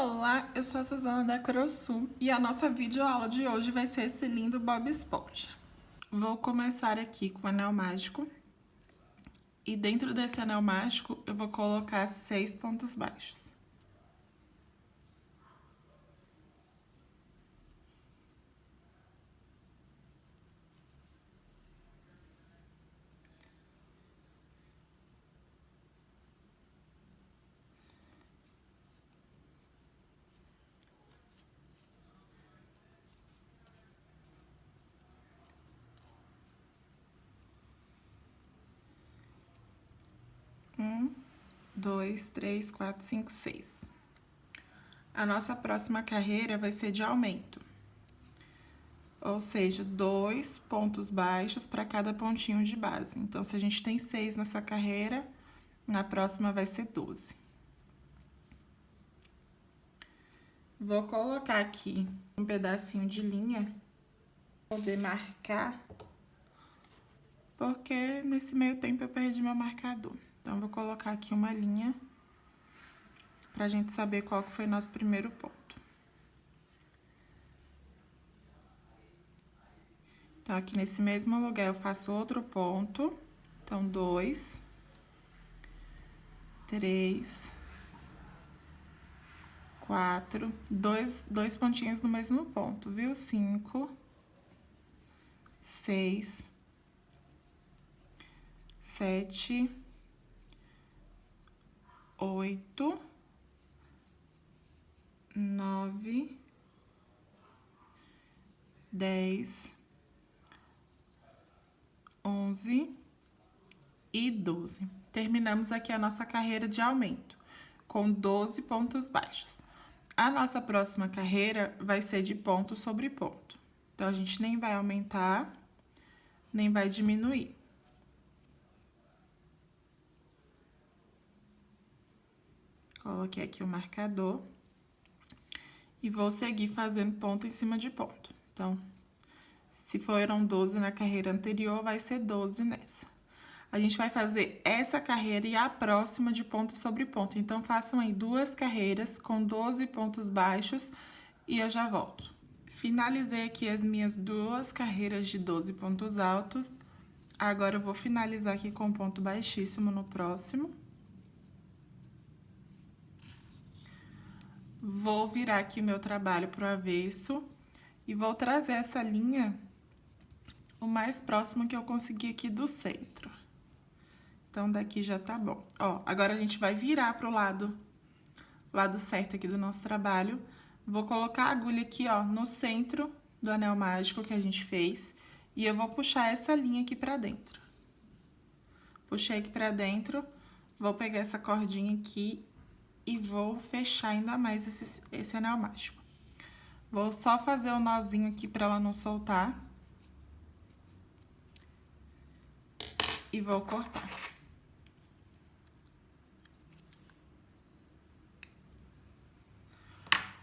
Olá, eu sou a Suzana da Crosul e a nossa videoaula de hoje vai ser esse lindo Bob Esponja. Vou começar aqui com o anel mágico e dentro desse anel mágico eu vou colocar 6 pontos baixos. Um, 2, 3, 4, 5, 6. A nossa próxima carreira vai ser de aumento. Ou seja, 2 pontos baixos para cada pontinho de base. Então, se a gente tem 6 nessa carreira, na próxima vai ser 12. Vou colocar aqui um pedacinho de linha, poder marcar, porque nesse meio tempo eu perdi meu marcador. Então, vou colocar aqui uma linha pra gente saber qual que foi nosso primeiro ponto. Então, aqui nesse mesmo lugar eu faço outro ponto. Então, 2, 3, 4, dois pontinhos no mesmo ponto, viu? 5, 6, 7, 8, 9, 10, 11 e 12. Terminamos aqui a nossa carreira de aumento, com 12 pontos baixos. A nossa próxima carreira vai ser de ponto sobre ponto. Então, a gente nem vai aumentar, nem vai diminuir. Coloquei aqui o marcador e vou seguir fazendo ponto em cima de ponto. Então, se foram 12 na carreira anterior, vai ser 12 nessa. A gente vai fazer essa carreira e a próxima de ponto sobre ponto. Então, façam aí 2 carreiras com 12 pontos baixos e eu já volto. Finalizei aqui as minhas 2 carreiras de 12 pontos altos. Agora, eu vou finalizar aqui com ponto baixíssimo no próximo. Vou virar aqui o meu trabalho pro avesso e vou trazer essa linha o mais próximo que eu conseguir aqui do centro. Então, daqui já tá bom. Ó, agora a gente vai virar pro lado certo aqui do nosso trabalho. Vou colocar a agulha aqui, ó, no centro do anel mágico que a gente fez. E eu vou puxar essa linha aqui pra dentro. Puxei aqui pra dentro, vou pegar essa cordinha aqui e vou fechar ainda mais esse anel mágico. Vou só fazer o nozinho aqui pra ela não soltar. E vou cortar.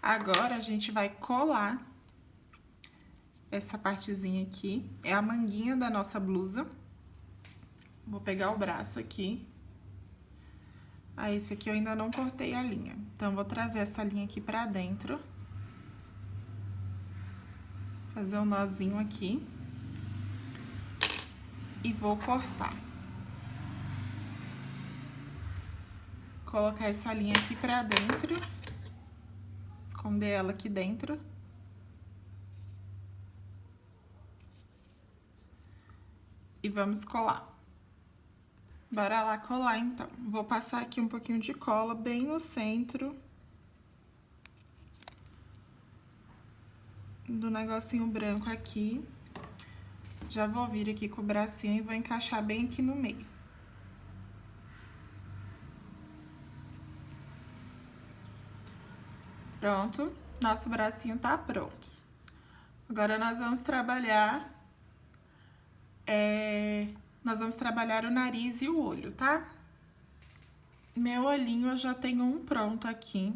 Agora, a gente vai colar essa partezinha aqui. É a manguinha da nossa blusa. Vou pegar o braço aqui. Aí, esse aqui eu ainda não cortei a linha. Então, vou trazer essa linha aqui pra dentro. Fazer um nozinho aqui. E vou cortar. Colocar essa linha aqui pra dentro. Esconder ela aqui dentro. E vamos colar. Bora lá colar, então. Vou passar aqui um pouquinho de cola bem no centro do negocinho branco aqui. Já vou vir aqui com o bracinho e vou encaixar bem aqui no meio. Pronto, nosso bracinho tá pronto. Agora, nós vamos trabalhar o nariz e o olho, tá? Meu olhinho eu já tenho um pronto aqui.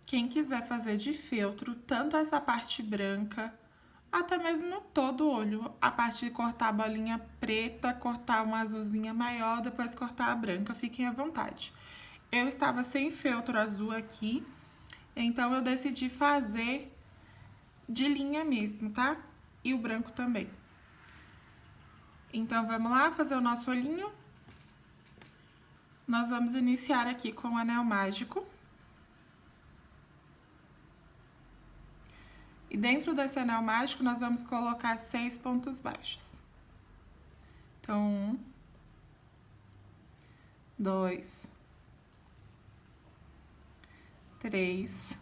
Quem quiser fazer de feltro, tanto essa parte branca, até mesmo todo o olho. A parte de cortar a bolinha preta, cortar uma azulzinha maior, depois cortar a branca, fiquem à vontade. Eu estava sem feltro azul aqui, Então, eu decidi fazer de linha mesmo, tá? E o branco também. Então, vamos lá fazer o nosso olhinho. Nós vamos iniciar aqui com o anel mágico. E dentro desse anel mágico, nós vamos colocar 6 pontos baixos. Então, 1, 2, 3,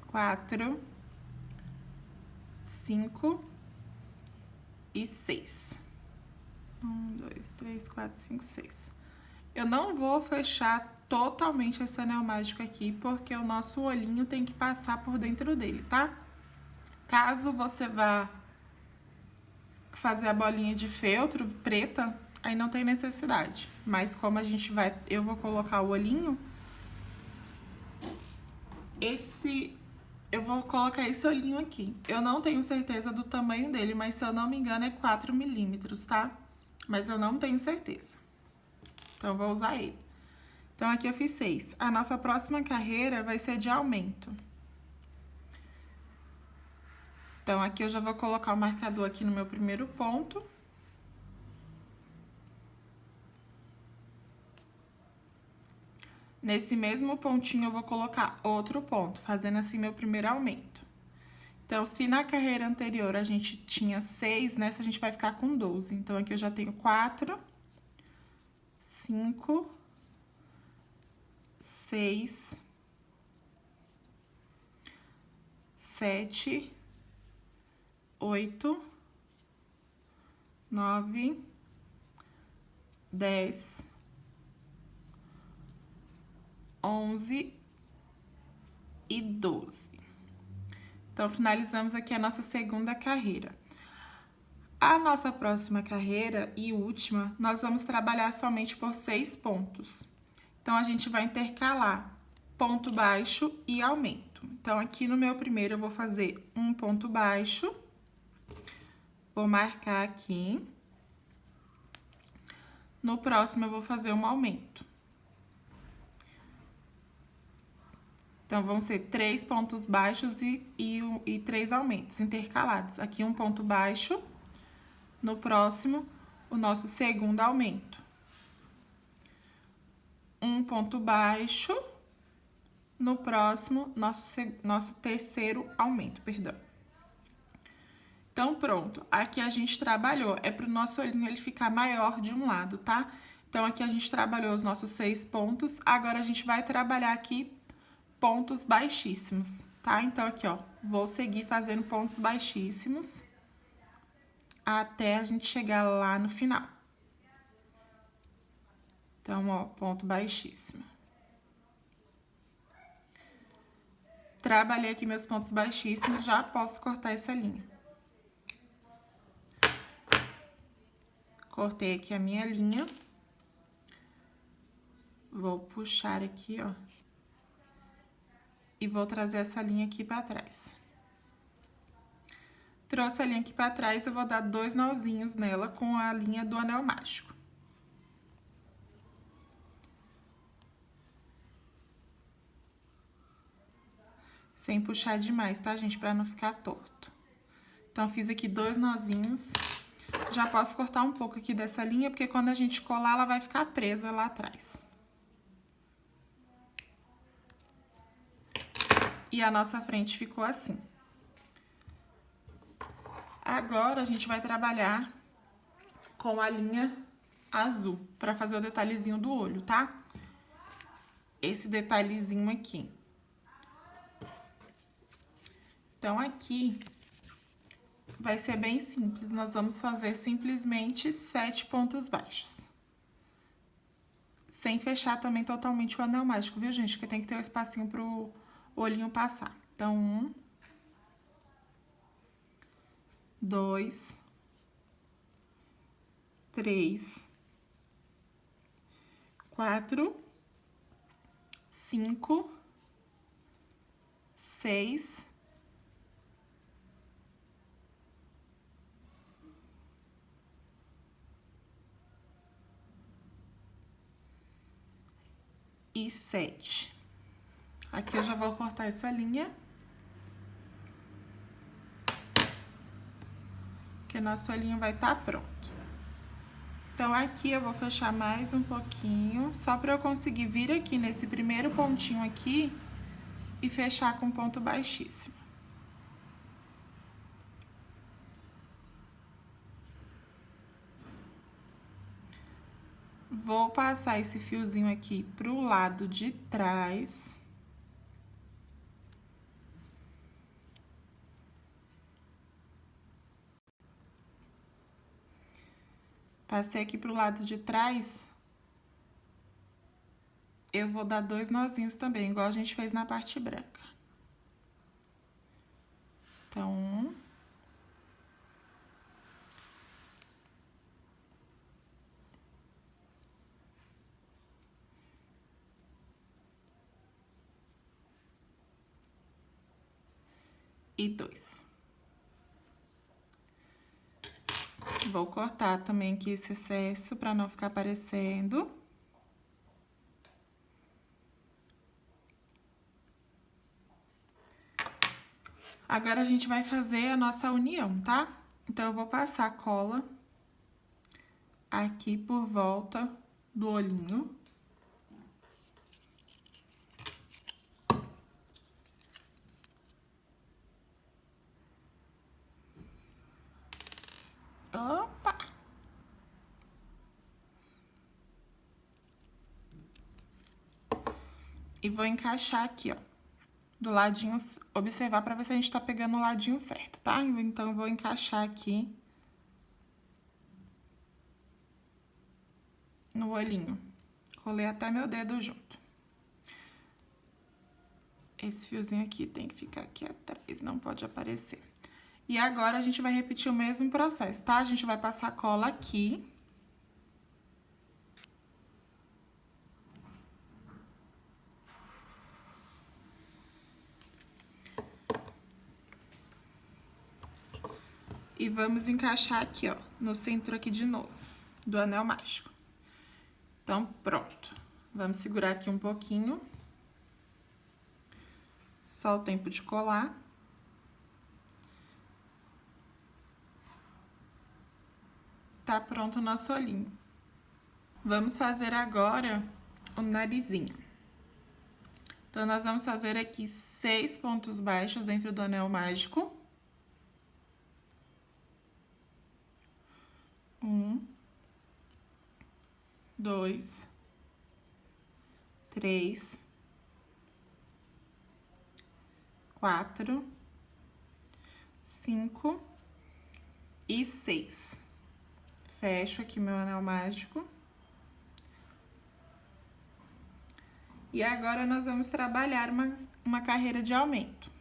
4, 5 e 6. 1, 2, 3, 4, 5, 6. Eu não vou fechar totalmente esse anel mágico aqui, porque o nosso olhinho tem que passar por dentro dele, tá? Caso você vá fazer a bolinha de feltro preta, aí não tem necessidade. Mas como eu vou colocar o olhinho, eu vou colocar esse olhinho aqui. Eu não tenho certeza do tamanho dele, mas se eu não me engano é 4 milímetros, tá? Mas eu não tenho certeza. Então, eu vou usar ele. Então, aqui eu fiz 6. A nossa próxima carreira vai ser de aumento. Então, aqui eu já vou colocar o marcador aqui no meu primeiro ponto. Nesse mesmo pontinho, eu vou colocar outro ponto, fazendo assim meu primeiro aumento. Então, se na carreira anterior a gente tinha 6, nessa a gente vai ficar com 12. Então, aqui eu já tenho 4, 5, 6, 7, 8, 9, 10, 11 e 12. Então, finalizamos aqui a nossa segunda carreira. A nossa próxima carreira e última, nós vamos trabalhar somente por 6 pontos. Então, a gente vai intercalar ponto baixo e aumento. Então, aqui no meu primeiro, eu vou fazer um ponto baixo. Vou marcar aqui. No próximo, eu vou fazer um aumento. Então, vão ser 3 pontos baixos e 3 aumentos intercalados. Aqui um ponto baixo. No próximo, o nosso segundo aumento. Um ponto baixo. No próximo, nosso terceiro aumento, perdão. Então, pronto. Aqui a gente trabalhou. É para o nosso olhinho ele ficar maior de um lado, tá? Então, aqui a gente trabalhou os nossos 6 pontos. Agora, a gente vai trabalhar aqui pontos baixíssimos, tá? Então, aqui, ó, vou seguir fazendo pontos baixíssimos até a gente chegar lá no final. Então, ó, ponto baixíssimo. Trabalhei aqui meus pontos baixíssimos, já posso cortar essa linha. Cortei aqui a minha linha. Vou puxar aqui, ó. E vou trazer essa linha aqui pra trás. Trouxe a linha aqui pra trás, eu vou dar 2 nozinhos nela com a linha do anel mágico. Sem puxar demais, tá, gente? Pra não ficar torto. Então, fiz aqui 2 nozinhos. Já posso cortar um pouco aqui dessa linha, porque quando a gente colar, ela vai ficar presa lá atrás. E a nossa frente ficou assim. Agora, a gente vai trabalhar com a linha azul, pra fazer o detalhezinho do olho, tá? Esse detalhezinho aqui. Então, aqui vai ser bem simples. Nós vamos fazer simplesmente 7 pontos baixos. Sem fechar também totalmente o anel mágico, viu, gente? Que tem que ter um espacinho pro olhinho passar. Então, 1, 2, 3, 4, 5, 6, 7. Aqui eu já vou cortar essa linha. Que nosso olhinho vai estar pronto. Então, aqui eu vou fechar mais um pouquinho, só pra eu conseguir vir aqui nesse primeiro pontinho aqui e fechar com ponto baixíssimo. Vou passar esse fiozinho aqui pro lado de trás. Passei aqui pro lado de trás. Eu vou dar 2 nozinhos também, igual a gente fez na parte branca. Então, e 2. Vou cortar também aqui esse excesso pra não ficar aparecendo. Agora, a gente vai fazer a nossa união, tá? Então, eu vou passar a cola aqui por volta do olhinho. Opa! E vou encaixar aqui, ó, do ladinho, observar pra ver se a gente tá pegando o ladinho certo, tá? Então, eu vou encaixar aqui no olhinho. Colei até meu dedo junto. Esse fiozinho aqui tem que ficar aqui atrás, não pode aparecer. E agora, a gente vai repetir o mesmo processo, tá? A gente vai passar a cola aqui. E vamos encaixar aqui, ó, no centro aqui de novo, do anel mágico. Então, pronto. Vamos segurar aqui um pouquinho. Só o tempo de colar. Tá pronto o nosso olhinho. Vamos fazer agora o narizinho. Então, nós vamos fazer aqui 6 pontos baixos dentro do anel mágico. 1, 2, 3, 4, 5 e 6. Fecho aqui meu anel mágico. E agora, nós vamos trabalhar uma carreira de aumento.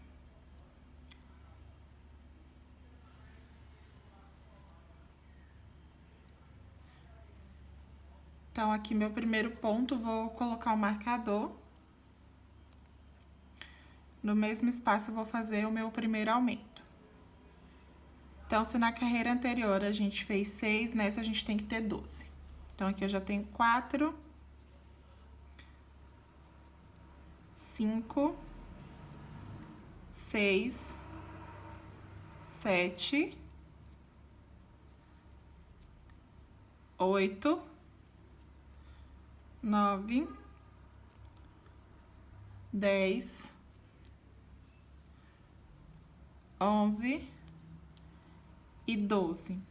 Então, aqui meu primeiro ponto, vou colocar o marcador. No mesmo espaço, eu vou fazer o meu primeiro aumento. Então, se na carreira anterior a gente fez 6, nessa a gente tem que ter 12. Então, aqui eu já tenho 4, 5, 6, 7, 8, 9, 10, 11 e 12.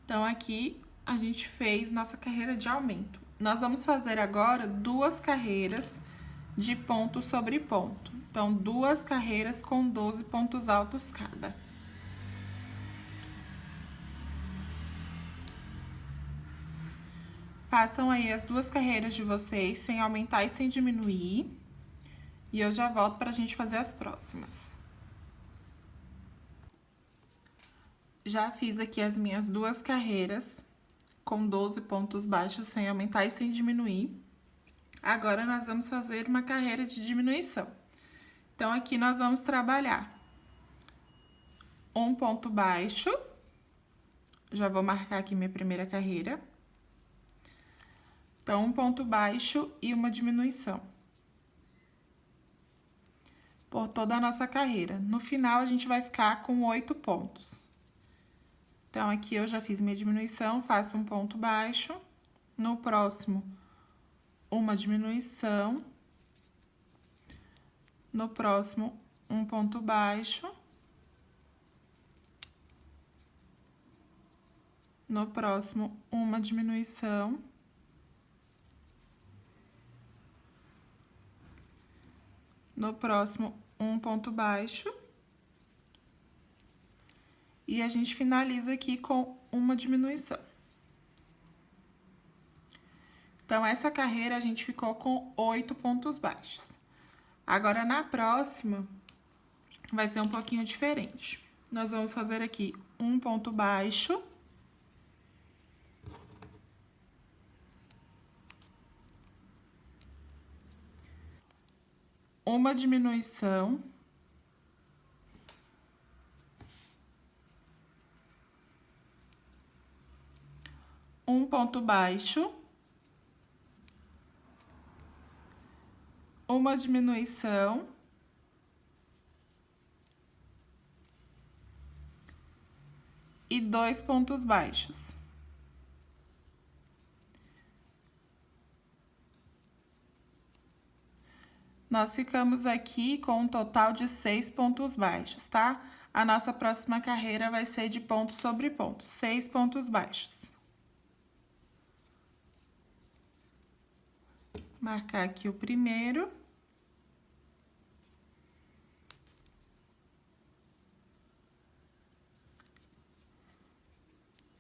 Então, aqui a gente fez nossa carreira de aumento. Nós vamos fazer agora 2 carreiras de ponto sobre ponto. Então, 2 carreiras com 12 pontos altos cada. Façam aí as 2 carreiras de vocês, sem aumentar e sem diminuir. E eu já volto pra gente fazer as próximas. Já fiz aqui as minhas 2 carreiras com 12 pontos baixos, sem aumentar e sem diminuir. Agora, nós vamos fazer uma carreira de diminuição. Então, aqui nós vamos trabalhar um ponto baixo. Já vou marcar aqui minha primeira carreira. Então, um ponto baixo e uma diminuição. por toda a nossa carreira. No final, a gente vai ficar com 8 pontos. Então, aqui eu já fiz minha diminuição, faço um ponto baixo. No próximo, uma diminuição. No próximo, um ponto baixo. No próximo, uma diminuição. No próximo, um ponto baixo. E a gente finaliza aqui com uma diminuição. Então, essa carreira a gente ficou com 8 pontos baixos. Agora, na próxima, vai ser um pouquinho diferente. Nós vamos fazer aqui um ponto baixo. Uma diminuição. Um ponto baixo. Uma diminuição. E 2 pontos baixos. Nós ficamos aqui com um total de 6 pontos baixos, tá? A nossa próxima carreira vai ser de ponto sobre ponto, 6 pontos baixos. Marcar aqui o primeiro.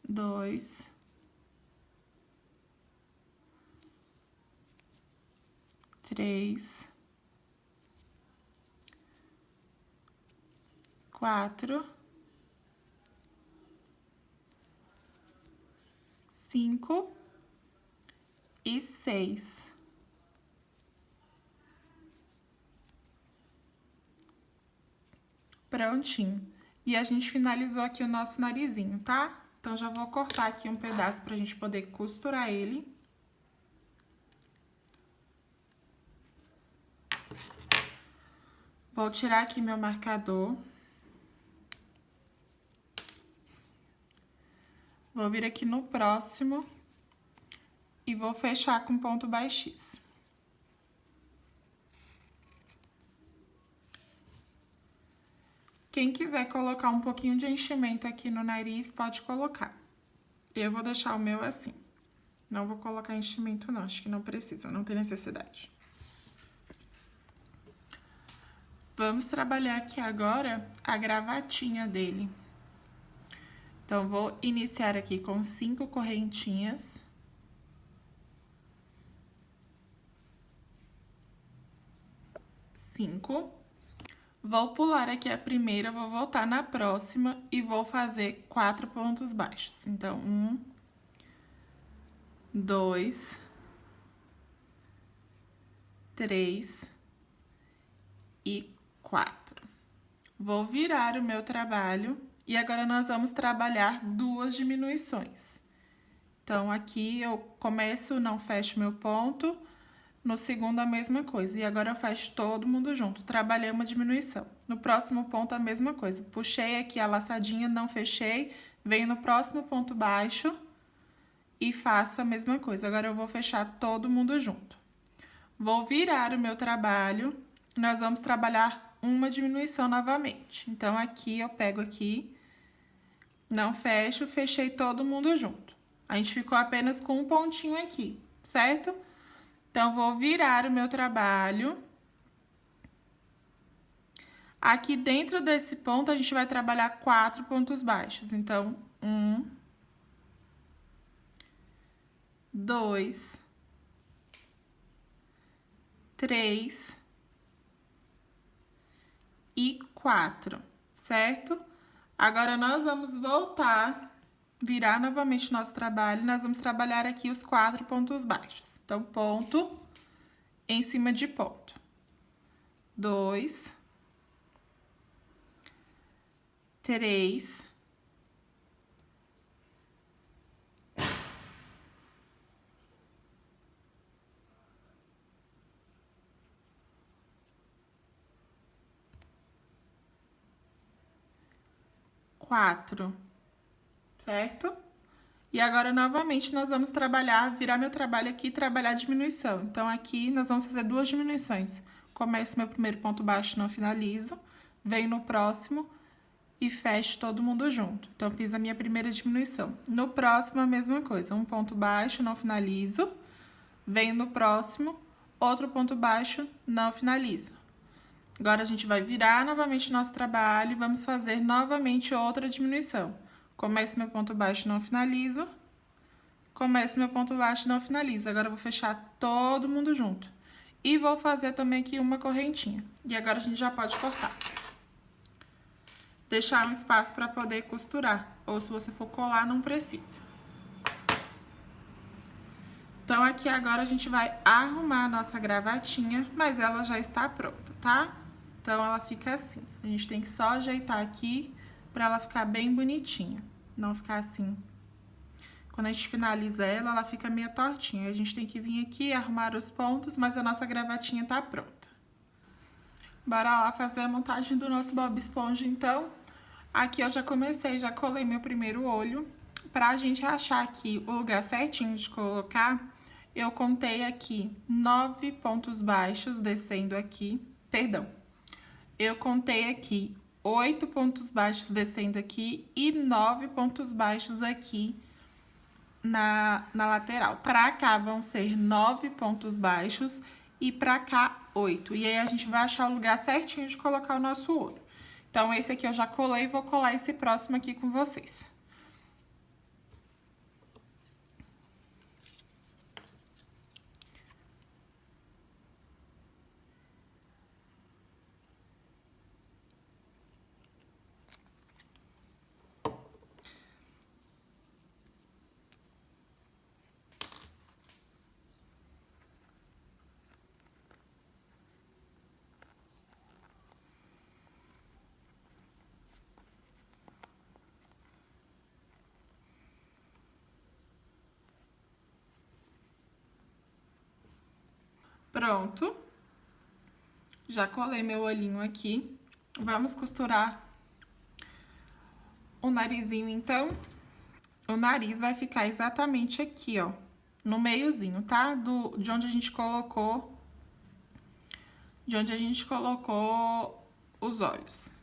Dois. Três. 4, 5 e 6. Prontinho. E a gente finalizou aqui o nosso narizinho, tá? Então, já vou cortar aqui um pedaço pra gente poder costurar ele. Vou tirar aqui meu marcador. Vou vir aqui no próximo e vou fechar com ponto baixíssimo. Quem quiser colocar um pouquinho de enchimento aqui no nariz, pode colocar. Eu vou deixar o meu assim. Não vou colocar enchimento não, acho que não precisa, não tem necessidade. Vamos trabalhar aqui agora a gravatinha dele. Então, vou iniciar aqui com 5 correntinhas. Cinco. Vou pular aqui a primeira, vou voltar na próxima e vou fazer 4 pontos baixos. Então, 1, 2, 3 e 4. Vou virar o meu trabalho e agora nós vamos trabalhar 2 diminuições. Então, aqui eu começo, não fecho meu ponto, no segundo a mesma coisa. E agora eu fecho todo mundo junto, trabalhei uma diminuição. No próximo ponto a mesma coisa, puxei aqui a laçadinha, não fechei, venho no próximo ponto baixo e faço a mesma coisa. Agora eu vou fechar todo mundo junto. Vou virar o meu trabalho, nós vamos trabalhar uma diminuição novamente. Então, aqui eu pego aqui, não fecho, fechei todo mundo junto. A gente ficou apenas com um pontinho aqui, certo? Então, vou virar o meu trabalho. Aqui dentro desse ponto, a gente vai trabalhar 4 pontos baixos. Então, 1, 2, 3 e 4, certo? Agora, nós vamos voltar, virar novamente nosso trabalho, nós vamos trabalhar aqui os 4 pontos baixos. Então, ponto em cima de ponto. 2, 3, 4, certo? E agora, novamente, nós vamos trabalhar, virar meu trabalho aqui e trabalhar a diminuição. Então, aqui nós vamos fazer 2 diminuições. Começo meu primeiro ponto baixo, não finalizo, venho no próximo e fecho todo mundo junto. Então, fiz a minha primeira diminuição. No próximo, a mesma coisa, um ponto baixo, não finalizo, venho no próximo, outro ponto baixo, não finalizo. Agora, a gente vai virar novamente o nosso trabalho e vamos fazer novamente outra diminuição. Começo meu ponto baixo, não finalizo. Começo meu ponto baixo, não finalizo. Agora, eu vou fechar todo mundo junto. E vou fazer também aqui uma correntinha. E agora, a gente já pode cortar. Deixar um espaço para poder costurar. Ou se você for colar, não precisa. Então, aqui agora a gente vai arrumar a nossa gravatinha, mas ela já está pronta, tá? Então, ela fica assim. A gente tem que só ajeitar aqui pra ela ficar bem bonitinha. Não ficar assim. Quando a gente finaliza ela, ela fica meio tortinha. A gente tem que vir aqui, arrumar os pontos, mas a nossa gravatinha tá pronta. Bora lá fazer a montagem do nosso Bob Esponja, então. Aqui eu já comecei, já colei meu primeiro olho. Pra gente achar aqui o lugar certinho de colocar, eu contei aqui 9 pontos baixos descendo aqui, perdão. Eu contei aqui 8 pontos baixos descendo aqui e 9 pontos baixos aqui na lateral. Pra cá vão ser 9 pontos baixos e pra cá 8. E aí, a gente vai achar o lugar certinho de colocar o nosso olho. Então, esse aqui eu já colei, vou colar esse próximo aqui com vocês. Pronto. Já colei meu olhinho aqui. Vamos costurar o narizinho, então. O nariz vai ficar exatamente aqui, ó, no meiozinho, tá? De onde a gente colocou... De onde a gente colocou os olhos.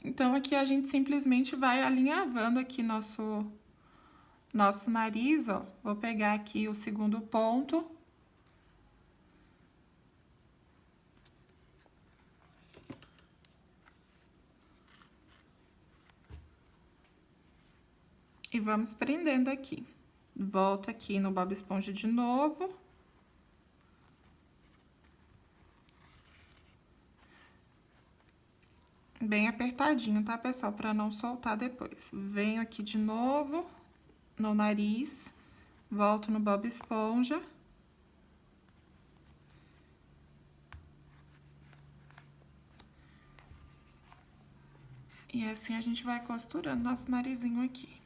Então, aqui a gente simplesmente vai alinhavando aqui nosso nariz, ó. Vou pegar aqui o segundo ponto. E vamos prendendo aqui. Volta aqui no Bob Esponja de novo. Bem apertadinho, tá, pessoal? Pra não soltar depois. Venho aqui de novo no nariz, volto no Bob Esponja. E assim a gente vai costurando nosso narizinho aqui,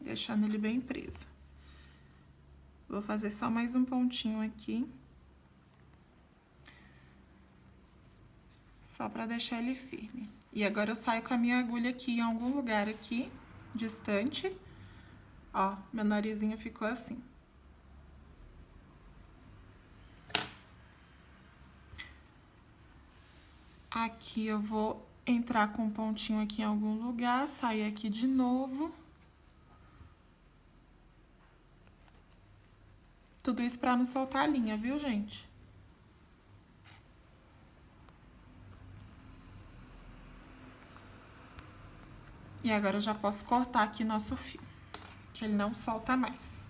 deixando ele bem preso. Vou fazer só mais um pontinho aqui. Só pra deixar ele firme. E agora eu saio com a minha agulha aqui em algum lugar aqui, distante. Ó, meu narizinho ficou assim. Aqui eu vou entrar com um pontinho aqui em algum lugar, sair aqui de novo. Tudo isso pra não soltar a linha, viu, gente? E agora eu já posso cortar aqui nosso fio, que ele não solta mais.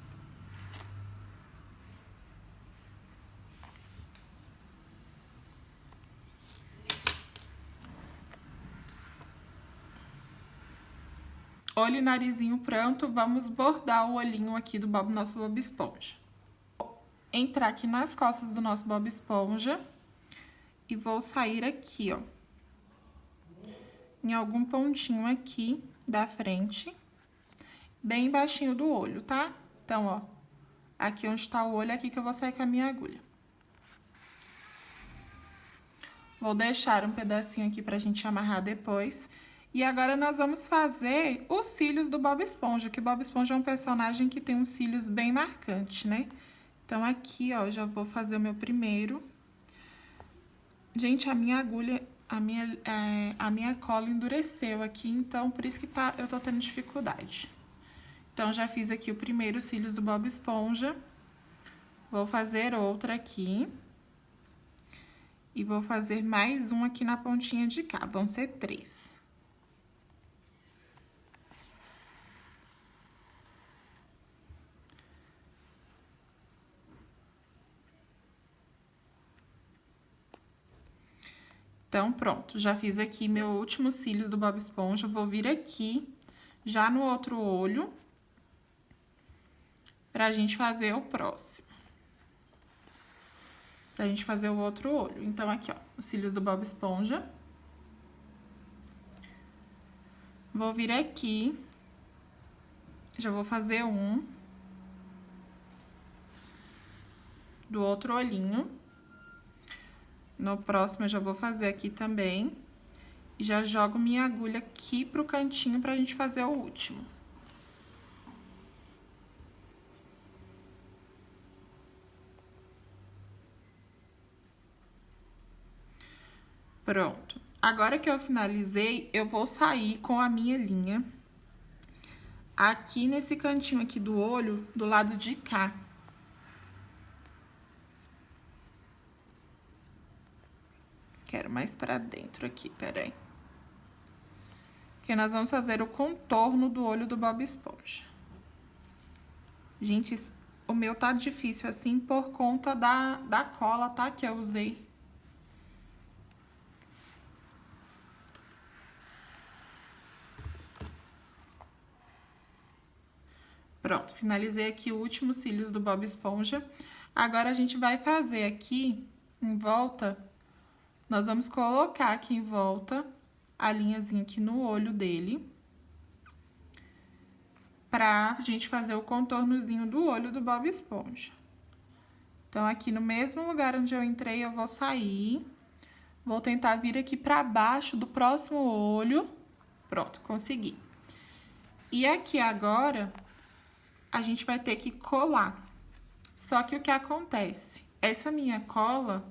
Olho e narizinho pronto, vamos bordar o olhinho aqui do nosso Bob Esponja. Vou entrar aqui nas costas do nosso Bob Esponja e vou sair aqui, ó, em algum pontinho aqui da frente bem embaixinho do olho, tá? Então, ó, aqui onde tá o olho, é aqui que eu vou sair com a minha agulha. Vou deixar um pedacinho aqui pra gente amarrar depois. E agora nós vamos fazer os cílios do Bob Esponja, que o Bob Esponja é um personagem que tem uns cílios bem marcantes, né? Então, aqui, ó, já vou fazer o meu primeiro. Gente, a minha agulha, a minha cola endureceu aqui, então por isso que eu tô tendo dificuldade. Então, já fiz aqui o primeiro cílios do Bob Esponja. Vou fazer outra aqui. E vou fazer mais um aqui na pontinha de cá, vão ser 3. Então, pronto, já fiz aqui meu último cílios do Bob Esponja. Vou vir aqui, já no outro olho, pra gente fazer o próximo. Pra gente fazer o outro olho. Então, aqui, ó, os cílios do Bob Esponja. Vou vir aqui, já vou fazer um do outro olhinho. No próximo, eu já vou fazer aqui também. E já jogo minha agulha aqui pro cantinho pra gente fazer o último. Pronto. Agora que eu finalizei, eu vou sair com a minha linha aqui nesse cantinho aqui do olho, do lado de cá. Quero mais pra dentro aqui, peraí. Que nós vamos fazer o contorno do olho do Bob Esponja. Gente, o meu tá difícil assim por conta da cola, tá? Que eu usei. Pronto, finalizei aqui o último cílios do Bob Esponja. Agora, a gente vai fazer aqui, em volta, nós vamos colocar aqui em volta a linhazinha aqui no olho dele. Pra gente fazer o contornozinho do olho do Bob Esponja. Então, aqui no mesmo lugar onde eu entrei, eu vou sair. Vou tentar vir aqui pra baixo do próximo olho. Pronto, consegui. E aqui agora, a gente vai ter que colar. Só que o que acontece? Essa minha cola,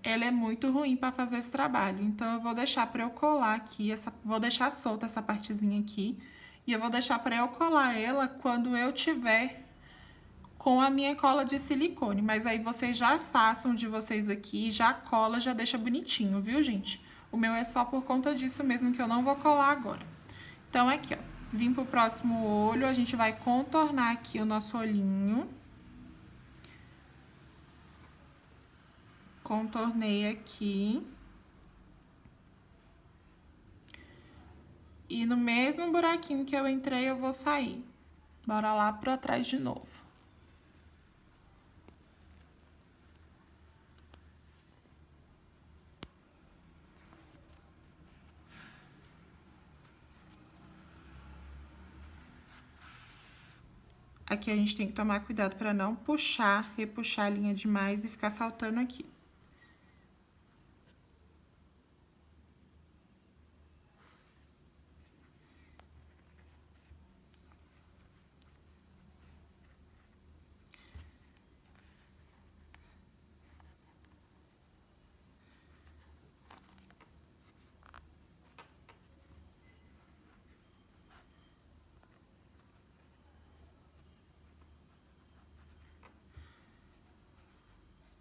ela é muito ruim pra fazer esse trabalho. Então, eu vou deixar pra eu colar aqui, vou deixar solta essa partezinha aqui. E eu vou deixar pra eu colar ela quando eu tiver com a minha cola de silicone. Mas aí, vocês já façam de vocês aqui, já cola, já deixa bonitinho, viu, gente? O meu é só por conta disso mesmo, que eu não vou colar agora. Então, aqui, ó. Vim pro próximo olho, a gente vai contornar aqui o nosso olhinho. Contornei aqui. E no mesmo buraquinho que eu entrei, eu vou sair. Bora lá pra trás de novo. Aqui a gente tem que tomar cuidado para não puxar, repuxar a linha demais e ficar faltando aqui.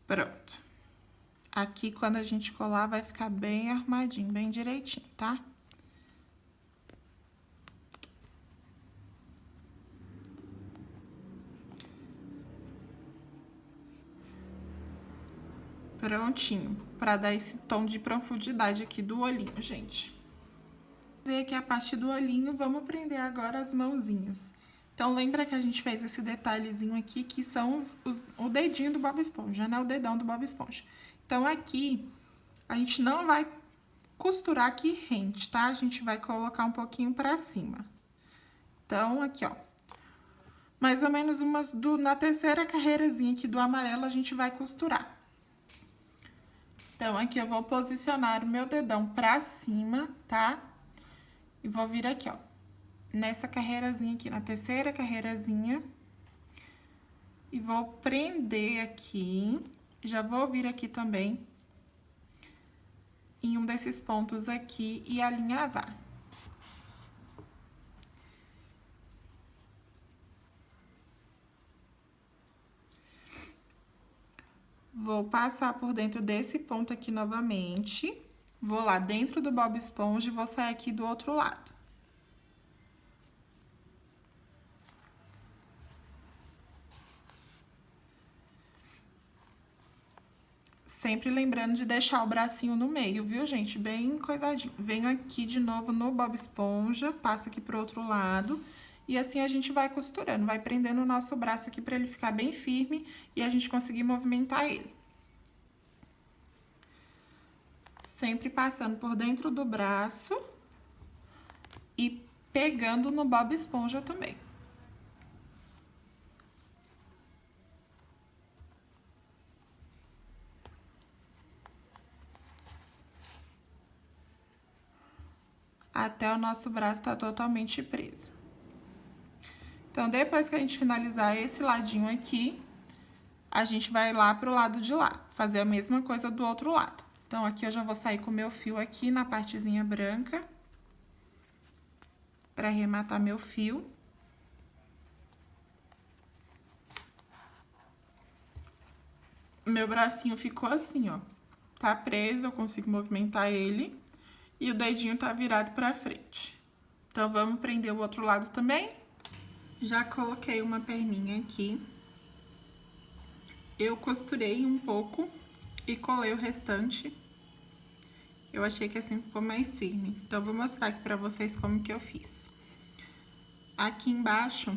Pronto. Aqui, quando a gente colar, vai ficar bem armadinho, bem direitinho, tá? Prontinho, pra dar esse tom de profundidade aqui do olhinho, gente. Fazer aqui a parte do olhinho, vamos prender agora as mãozinhas. Então, lembra que a gente fez esse detalhezinho aqui, que são o dedinho do Bob Esponja, né? O dedão do Bob Esponja. Então, aqui, a gente não vai costurar aqui rente, tá? A gente vai colocar um pouquinho pra cima. Então, aqui, ó. Mais ou menos na terceira carreirazinha aqui do amarelo, a gente vai costurar. Então, aqui eu vou posicionar o meu dedão pra cima, tá? E vou vir aqui, ó. Nessa carreirazinha aqui, na terceira carreirazinha. E vou prender aqui. Já vou vir aqui também em um desses pontos aqui e alinhavar. Vou passar por dentro desse ponto aqui novamente. Vou lá dentro do Bob Esponja e vou sair aqui do outro lado. Sempre lembrando de deixar o bracinho no meio, viu, gente? Bem coisadinho. Venho aqui de novo no Bob Esponja, passo aqui pro outro lado. E assim a gente vai costurando, vai prendendo o nosso braço aqui pra ele ficar bem firme e a gente conseguir movimentar ele. Sempre passando por dentro do braço e pegando no Bob Esponja também. Até o nosso braço tá totalmente preso. Então, depois que a gente finalizar esse ladinho aqui, a gente vai lá pro lado de lá, fazer a mesma coisa do outro lado. Então, aqui eu já vou sair com o meu fio aqui na partezinha branca, pra arrematar meu fio. Meu bracinho ficou assim, ó, tá preso, eu consigo movimentar ele, e o dedinho tá virado pra frente. Então, vamos prender o outro lado também. Já coloquei uma perninha aqui. Eu costurei um pouco e colei o restante. Eu achei que assim ficou mais firme. Então, eu vou mostrar aqui pra vocês como que eu fiz. Aqui embaixo,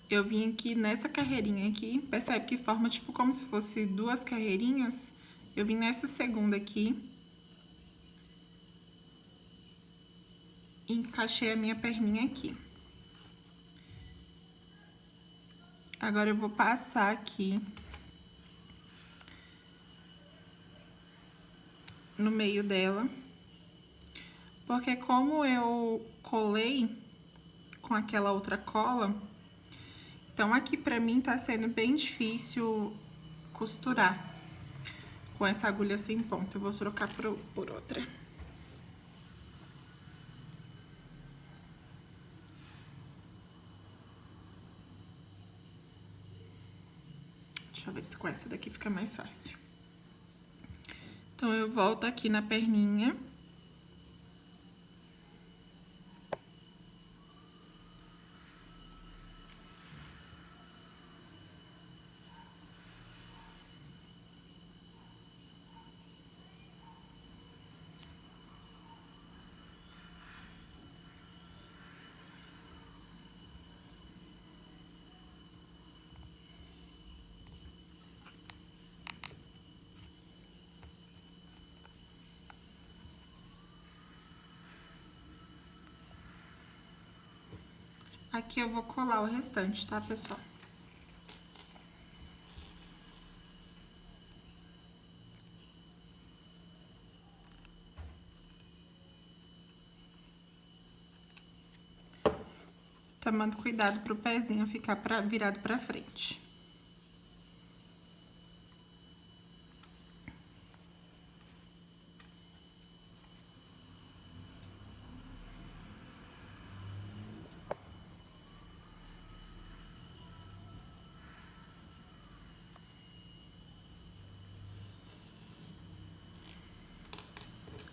eu vim aqui nessa carreirinha aqui. Percebe que forma tipo como se fosse duas carreirinhas? Eu vim nessa segunda aqui. E encaixei a minha perninha aqui. Agora, eu vou passar aqui no meio dela. Porque como eu colei com aquela outra cola, então aqui pra mim tá sendo bem difícil costurar com essa agulha sem ponta. Eu vou trocar por outra. Deixa eu ver se com essa daqui fica mais fácil. Então, eu volto aqui na perninha. Aqui eu vou colar o restante, tá, pessoal? Tomando cuidado pro pezinho ficar virado pra frente.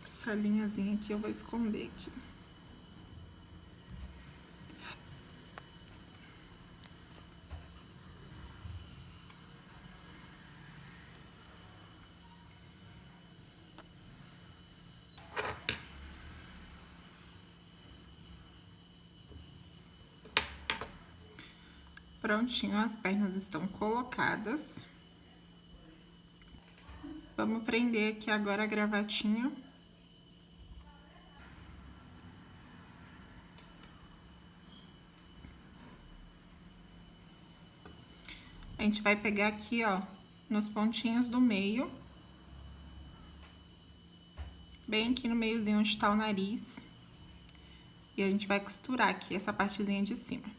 Essa linhazinha aqui eu vou esconder aqui. Prontinho, as pernas estão colocadas. Vamos prender aqui agora a gravatinha. A gente vai pegar aqui, ó, nos pontinhos do meio. Bem aqui no meiozinho onde tá o nariz. E a gente vai costurar aqui essa partezinha de cima.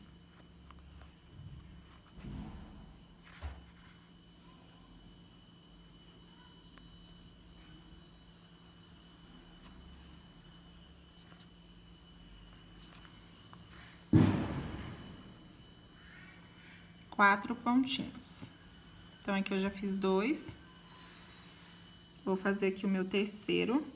Quatro pontinhos. Então, aqui eu já fiz 2. Vou fazer aqui o meu terceiro.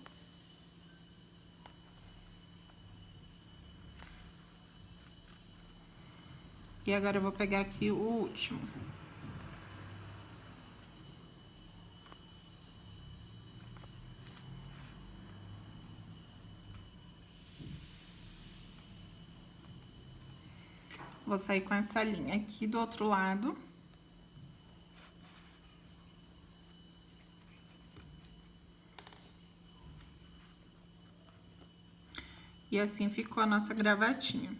E agora eu vou pegar aqui o último. Vou sair com essa linha aqui do outro lado. E assim ficou a nossa gravatinha.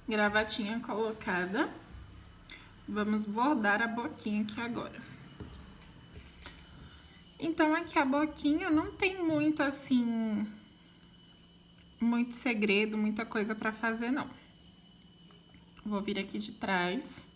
Gravatinha colocada. Vamos bordar a boquinha aqui agora. Então, aqui a boquinha não tem muito, assim, muito segredo, muita coisa pra fazer, não. Vou vir aqui de trás.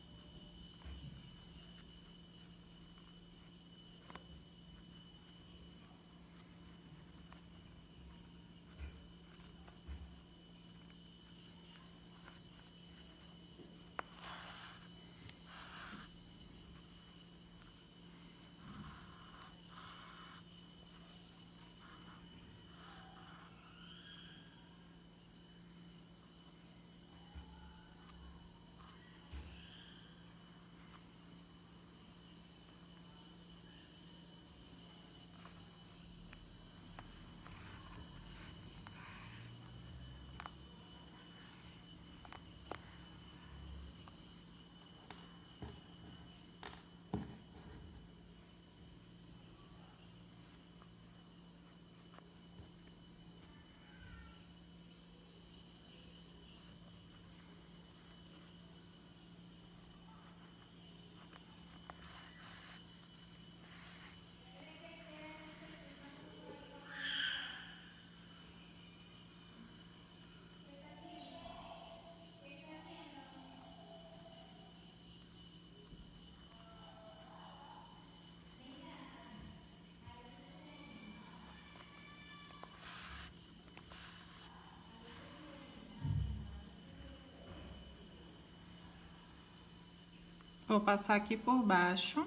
Vou passar aqui por baixo.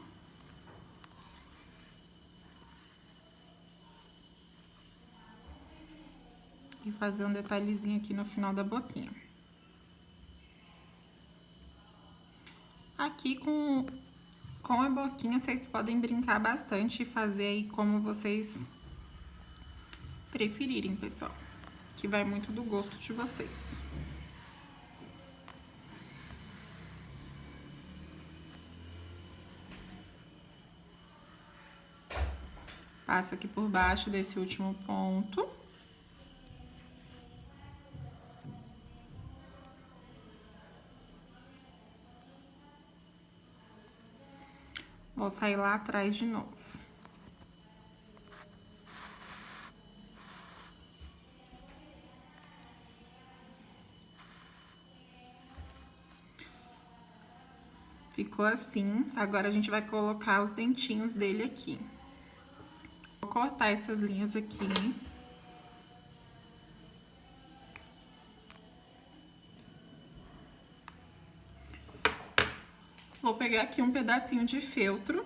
E fazer um detalhezinho aqui no final da boquinha. Aqui com a boquinha, vocês podem brincar bastante e fazer aí como vocês preferirem, pessoal. Que vai muito do gosto de vocês. Passo aqui por baixo desse último ponto. Vou sair lá atrás de novo. Ficou assim. Agora, a gente vai colocar os dentinhos dele aqui. Vou cortar essas linhas aqui. Vou pegar aqui um pedacinho de feltro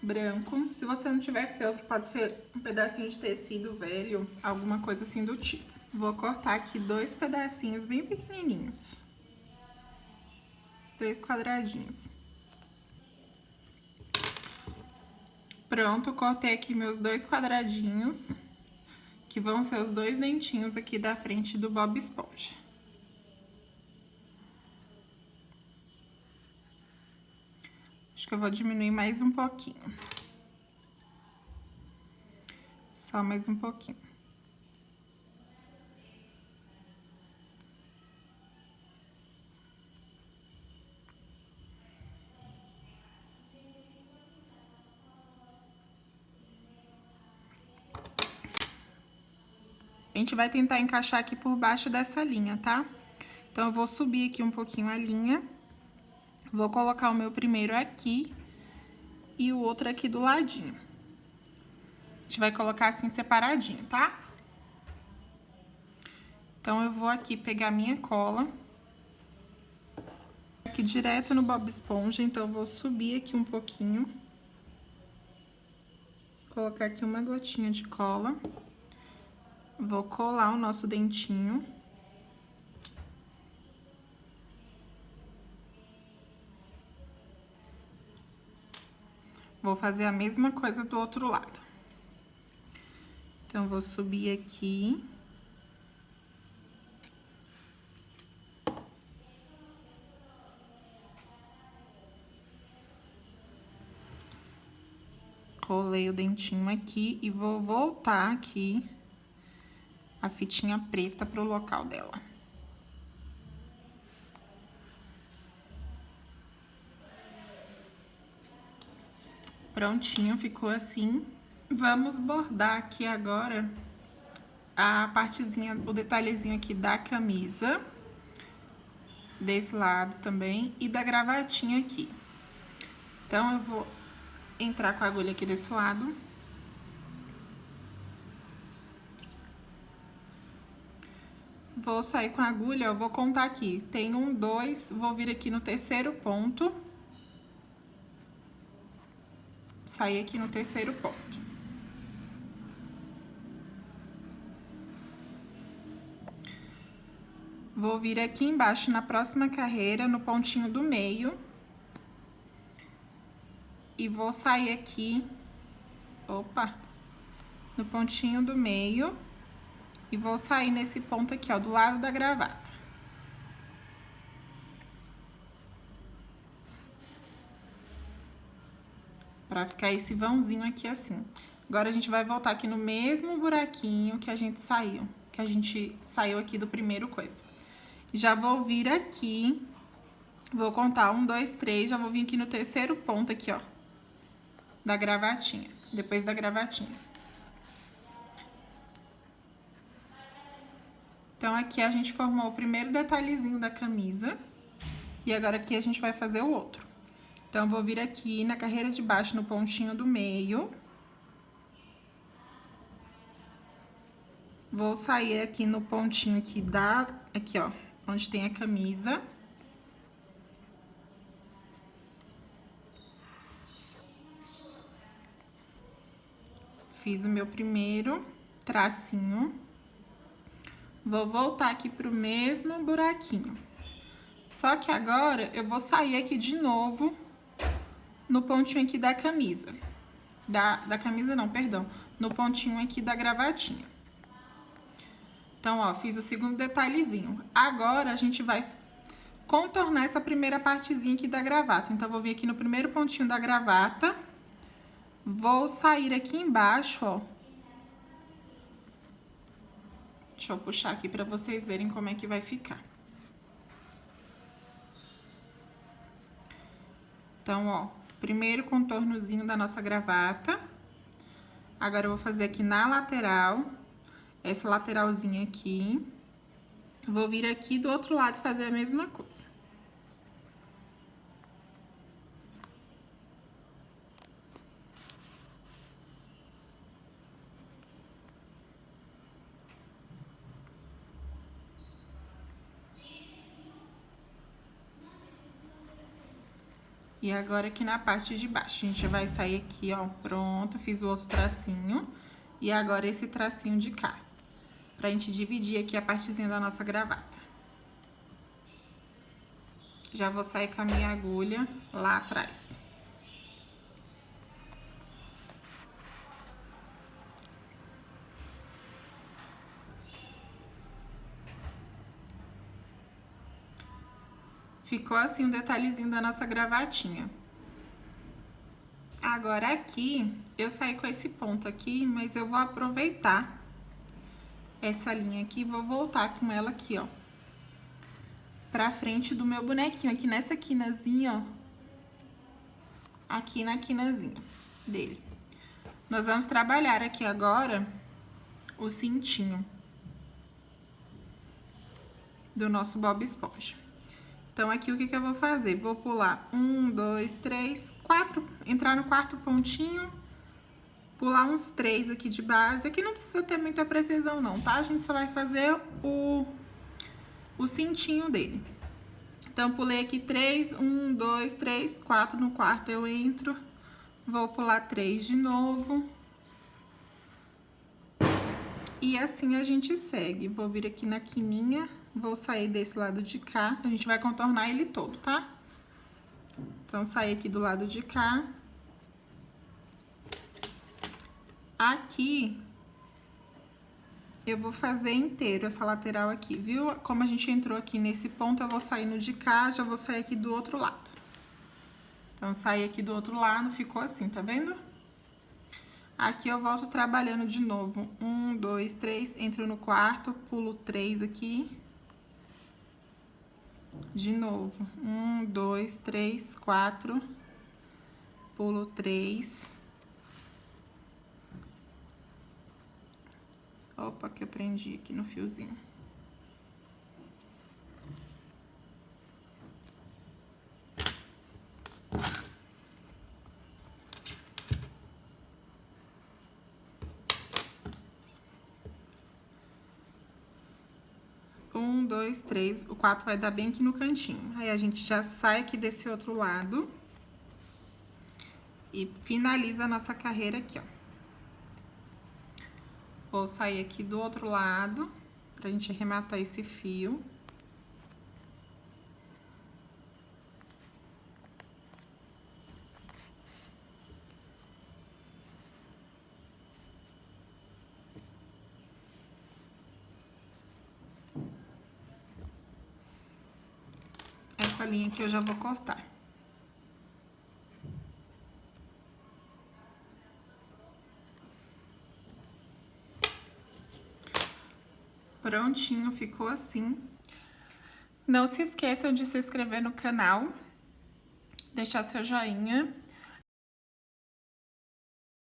branco. Se você não tiver feltro, pode ser um pedacinho de tecido velho, alguma coisa assim do tipo. Vou cortar aqui 2 pedacinhos bem pequenininhos. 2 quadradinhos. Pronto, cortei aqui meus 2 quadradinhos, que vão ser os 2 dentinhos aqui da frente do Bob Esponja. Acho que eu vou diminuir mais um pouquinho. Só mais um pouquinho. A gente vai tentar encaixar aqui por baixo dessa linha, tá? Então, eu vou subir aqui um pouquinho a linha. Vou colocar o meu primeiro aqui e o outro aqui do ladinho. A gente vai colocar assim separadinho, tá? Então, eu vou aqui pegar minha cola. Aqui direto no Bob Esponja, então eu vou subir aqui um pouquinho. Colocar aqui uma gotinha de cola. Vou colar o nosso dentinho. Vou fazer a mesma coisa do outro lado. Então, vou subir aqui. Colei o dentinho aqui e vou voltar aqui a fitinha preta pro local dela. Prontinho, ficou assim. Vamos bordar aqui agora a partezinha, o detalhezinho aqui da camisa. Desse lado também e da gravatinha aqui. Então, eu vou entrar com a agulha aqui desse lado. Vou sair com a agulha, eu vou contar aqui. Tem 1, 2, vou vir aqui no terceiro ponto. Sair aqui no terceiro ponto. Vou vir aqui embaixo na próxima carreira, no pontinho do meio. E vou sair aqui, no pontinho do meio. E vou sair nesse ponto aqui, ó, do lado da gravata. Pra ficar esse vãozinho aqui assim. Agora, a gente vai voltar aqui no mesmo buraquinho que a gente saiu. Que a gente saiu aqui do primeiro coisa. Já vou vir aqui, vou contar 1, 2, 3, já vou vir aqui no terceiro ponto aqui, ó. Da gravatinha, depois da gravatinha. Então, aqui a gente formou o primeiro detalhezinho da camisa. E agora aqui a gente vai fazer o outro. Então, eu vou vir aqui na carreira de baixo, no pontinho do meio. Vou sair aqui no pontinho aqui aqui, ó, onde tem a camisa. Fiz o meu primeiro tracinho. Vou voltar aqui pro mesmo buraquinho. Só que agora, eu vou sair aqui de novo no pontinho aqui da camisa. Da camisa não, perdão. No pontinho aqui da gravatinha. Então, ó, fiz o segundo detalhezinho. Agora, a gente vai contornar essa primeira partezinha aqui da gravata. Então, eu vou vir aqui no primeiro pontinho da gravata. Vou sair aqui embaixo, ó. Deixa eu puxar aqui pra vocês verem como é que vai ficar. Então, ó, primeiro contornozinho da nossa gravata. Agora, eu vou fazer aqui na lateral, essa lateralzinha aqui. Vou vir aqui do outro lado e fazer a mesma coisa. E agora, aqui na parte de baixo, a gente vai sair aqui, ó, pronto, fiz o outro tracinho. E agora, esse tracinho de cá, pra gente dividir aqui a partezinha da nossa gravata. Já vou sair com a minha agulha lá atrás. Ficou assim um detalhezinho da nossa gravatinha. Agora, aqui, eu saí com esse ponto aqui, mas eu vou aproveitar essa linha aqui e vou voltar com ela aqui, ó. Pra frente do meu bonequinho, aqui nessa quinazinha, ó. Aqui na quinazinha dele. Nós vamos trabalhar aqui agora o cintinho. do nosso Bob Esponja. Então, aqui o que eu vou fazer? Vou pular 1, 2, 3, 4, entrar no quarto pontinho, pular uns 3 aqui de base. Aqui não precisa ter muita precisão não, tá? A gente só vai fazer o cintinho dele. Então, pulei aqui 3, 1, 2, 3, 4, no quarto eu entro, vou pular 3 de novo. E assim a gente segue. Vou vir aqui na quininha, vou sair desse lado de cá, a gente vai contornar ele todo, tá? Então, sair aqui do lado de cá. Aqui, eu vou fazer inteiro essa lateral aqui, viu? Como a gente entrou aqui nesse ponto, eu vou sair no de cá, já vou sair aqui do outro lado. Então, sair aqui do outro lado, ficou assim, tá vendo? Aqui eu volto trabalhando de novo. 1, 2, 3, entro no quarto, pulo 3 aqui. De novo. 1, 2, 3, 4. Pulo 3. Opa, que eu prendi aqui no fiozinho. Um, dois, três, o 4 vai dar bem aqui no cantinho. Aí, a gente já sai aqui desse outro lado. E finaliza a nossa carreira aqui, ó. Vou sair aqui do outro lado, pra gente arrematar esse fio. Essa linha aqui eu já vou cortar. Prontinho, ficou assim. Não se esqueçam de se inscrever no canal, deixar seu joinha